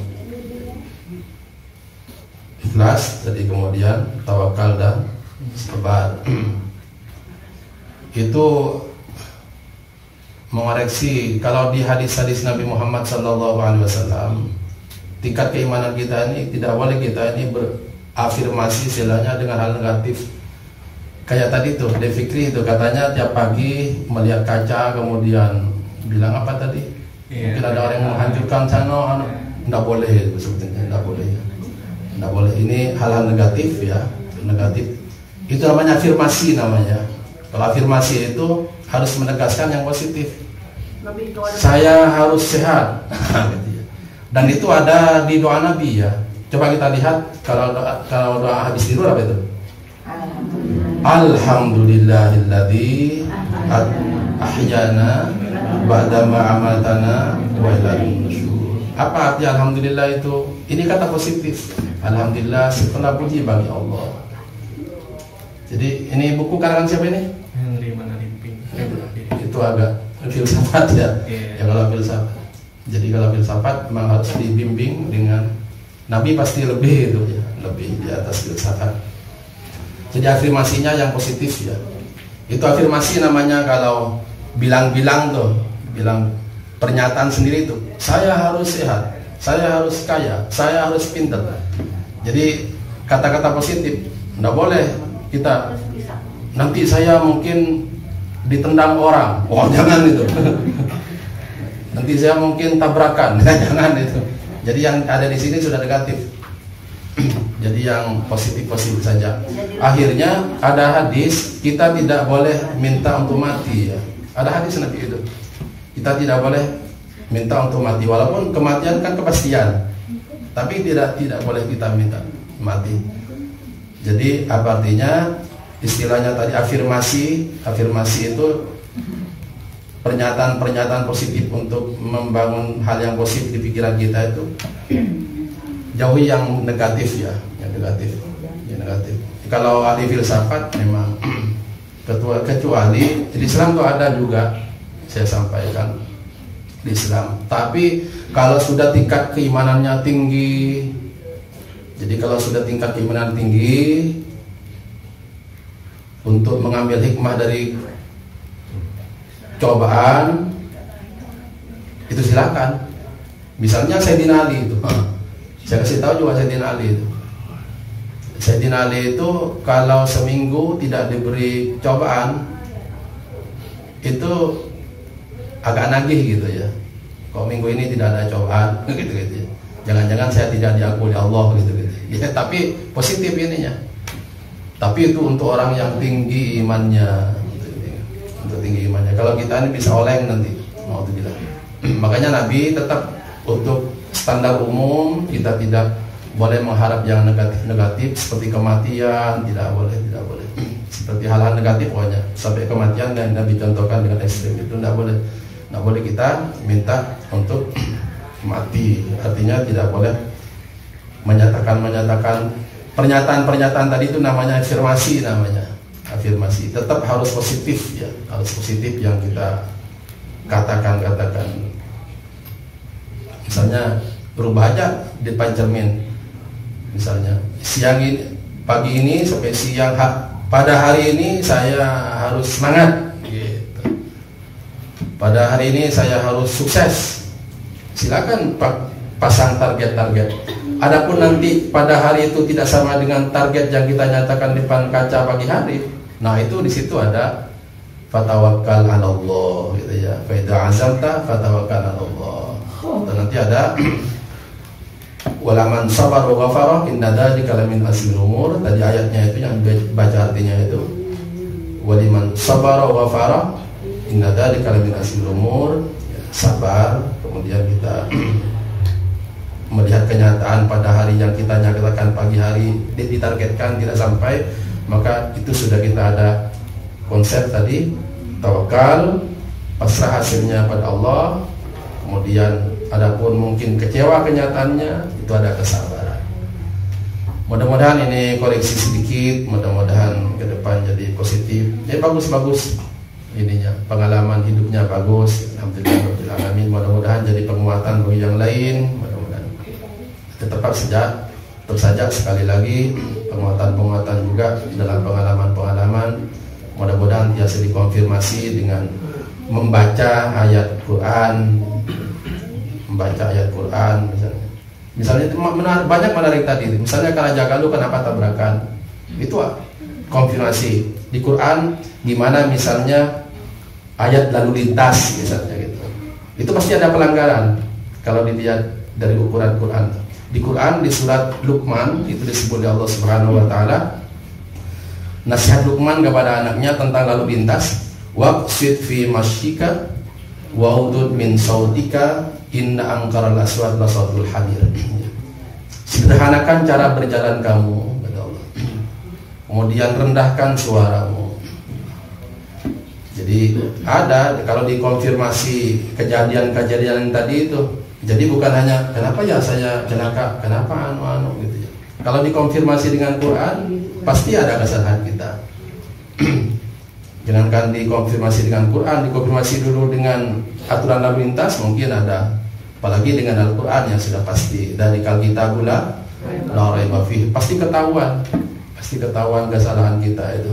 ikhlas, jadi kemudian tawakal dan sabar. Itu mengoreksi kalau di hadis-hadis Nabi Muhammad SAW, tingkat keimanan kita ini tidak boleh kita ini berafirmasi istilahnya dengan hal negatif. Kayak tadi tuh Devikri itu katanya tiap pagi melihat kaca kemudian bilang apa tadi? Mungkin ada orang yang menghancurkan sana, tidak boleh itu sebetulnya, tidak boleh. Tidak boleh. Ini hal-hal negatif ya, negatif. Itu namanya afirmasi namanya. Kalau afirmasi itu harus menegaskan yang positif. Saya harus sehat. Dan itu ada di doa Nabi ya. Coba kita lihat kalau doa habis tidur apa itu? Alhamdulillahilladzi ahyana ba'da ma amatana wa ilaihi nusyur. Apa arti alhamdulillah itu? Ini kata positif. Alhamdulillah segala puji bagi Allah. Jadi ini buku karangan siapa ini? Henry Manalimping. Itu agak filsafat ya. Ya kalau filsafat. Jadi kalau filsafat memang harus dibimbing dengan Nabi pasti lebih itu ya, lebih di atas filsafat. Jadi afirmasinya yang positif ya. Itu afirmasi namanya kalau bilang-bilang tuh, bilang pernyataan sendiri tuh. Saya harus sehat, saya harus kaya, saya harus pintar. Jadi kata-kata positif. Nggak boleh kita nanti saya mungkin ditendang orang. Oh jangan itu. Nanti saya mungkin tabrakan. Jangan itu. Jadi yang ada di sini sudah negatif. Jadi yang positif-positif saja. Akhirnya ada hadis kita tidak boleh minta untuk mati ya. Ada hadis Nabi itu. Kita tidak boleh minta untuk mati walaupun kematian kan kepastian. Tapi tidak boleh kita minta mati. Jadi apa artinya? Istilahnya tadi afirmasi itu pernyataan positif untuk membangun hal yang positif di pikiran kita itu. Jauhi yang negatif ya, yang negatif. Kalau ahli filsafat memang kecuali di Islam tuh ada juga, saya sampaikan di Islam. Tapi kalau sudah tingkat keimanannya tinggi, jadi kalau sudah tingkat keimanan tinggi, untuk mengambil hikmah dari cobaan, itu silakan. Misalnya Sayyidina Ali itu, saya kasih tahu juga Sayyidina Ali itu. Sayyidina Ali itu kalau seminggu tidak diberi cobaan, itu agak nagih gitu ya. Kok minggu ini tidak ada cobaan, gitu-gitu. Jangan-jangan saya tidak diakui Allah, gitu-gitu. Ya, tapi positif ininya. Tapi itu untuk orang yang tinggi imannya, untuk tinggi imannya. Kalau kita ini bisa oleng nanti, mau itu bilang. Makanya Nabi tetap untuk standar umum, kita tidak boleh mengharap yang negatif-negatif seperti kematian, tidak boleh. Seperti hal-hal negatif pokoknya sampai kematian, dan Nabi contohkan dengan ekstrim itu tidak boleh kita minta untuk mati. Artinya tidak boleh menyatakan pernyataan tadi itu namanya afirmasi, tetap harus positif ya, harus positif yang kita katakan. Misalnya berubah aja di depan cermin, misalnya pagi ini sampai siang, pada hari ini saya harus semangat gitu. Pada hari ini saya harus sukses. Silakan pasang target-target. Adapun nanti pada hari itu tidak sama dengan target yang kita nyatakan di depan kaca pagi hari, nah itu di situ ada fatawakkal 'ala Allah gitu ya. Fa idza azamta fatawakkal 'ala Allah. Dan nanti ada walaman sabar wa ghafara inna dzalika lamin azmil umur. Tadi ayatnya itu yang baca artinya itu waliman sabar wa ghafara inna dzalika lamin azmil umur. Sabar, kemudian kita melihat kenyataan pada hari yang kita nyatakan pagi hari ditargetkan tidak sampai, maka itu sudah kita ada konsep tadi tawakal, pasrah hasilnya pada Allah. Kemudian adapun mungkin kecewa kenyataannya, itu ada kesabaran. Mudah-mudahan ini koreksi sedikit, mudah-mudahan ke depan jadi positif. Bagus ininya, pengalaman hidupnya bagus, alhamdulillah. Mudah-mudahan jadi penguatan bagi yang lain. Mudah-mudahan tetap saja sekali lagi penguatan juga dalam pengalaman. Mudah-mudahan biasa dikonfirmasi dengan membaca ayat Quran, misalnya banyak menarik tadi. Misalnya Raja Galuh kenapa tabrakan, itu konfirmasi di Quran. Gimana misalnya ayat lalu lintas misalnya gitu, itu pasti ada pelanggaran kalau dilihat dari ukuran Quran. Di Quran di surat Luqman itu disebut oleh Allah Subhanahu wa taala nasihat Luqman kepada anaknya tentang lalu lintas. Waqsid fi masyika wa udud min sautika inna angkaral aswat la sautul hamir. Sederhanakan cara berjalan kamu, kata Allah. Kemudian rendahkan suaramu. Jadi ada kalau dikonfirmasi kejadian tadi itu. Jadi bukan hanya kenapa ya saya celaka, kenapa anu gitu ya. Kalau dikonfirmasi dengan Quran, pasti ada kesalahan kita. Jangankan dikonfirmasi dengan Quran, dikonfirmasi dulu dengan aturan lalu lintas mungkin ada. Apalagi dengan Al-Quran yang sudah pasti dari Alkitabul la raiba fihi, pasti ketahuan kesalahan kita itu.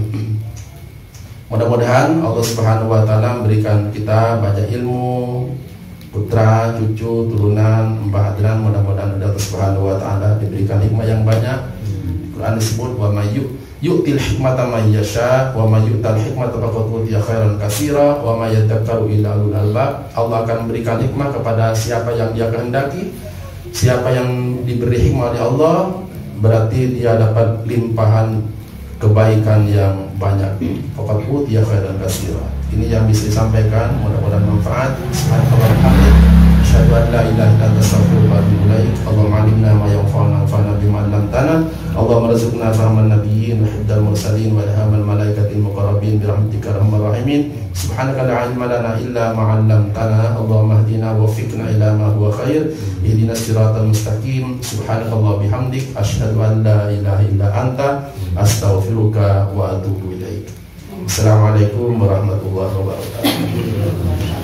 Mudah-mudahan Allah Subhanahu wa taala memberikan kita banyak ilmu, putra, cucu, turunan, mbah adran. Mudah-mudahan Allah Subhanahu wa taala diberikan hikmah yang banyak. Quran disebut wa may yu'til hikmata may yasha wa may yu'tal hikmata faqad utiya khairan katsira wa may yadhakkaru illa ulul albab. Allah akan memberikan hikmah kepada siapa yang Dia kehendaki. Siapa yang diberi hikmah oleh Allah berarti dia dapat limpahan kebaikan yang banyak. Faqad utiya khairan katsira. Ini yang bisa disampaikan, mudah-mudahan manfaat. Subhanallah walhamdulillah, asyhadu an la ilaha illa anta astaghfiruka wa atubu ilaik. Allahumma 'allimna ma yanfa'una wanfa'na bima 'allamtana. Allahumma rzuqna fahman nabiyyin wa hifdzal mursalin wa ilhamal malaikatil muqarrabin bi rahmatika arhamar rahimin. Subhanaka la 'ilma lana illa ma 'allamtana. Allahumma hdina wa waffiqna ila ma huwa khair. Ihdinas siratal mustaqim. Subhanakallah bihamdik, asyhadu an la ilaha illa anta, astaghfiruka wa atubu ilaik. Assalamualaikum warahmatullahi wabarakatuh.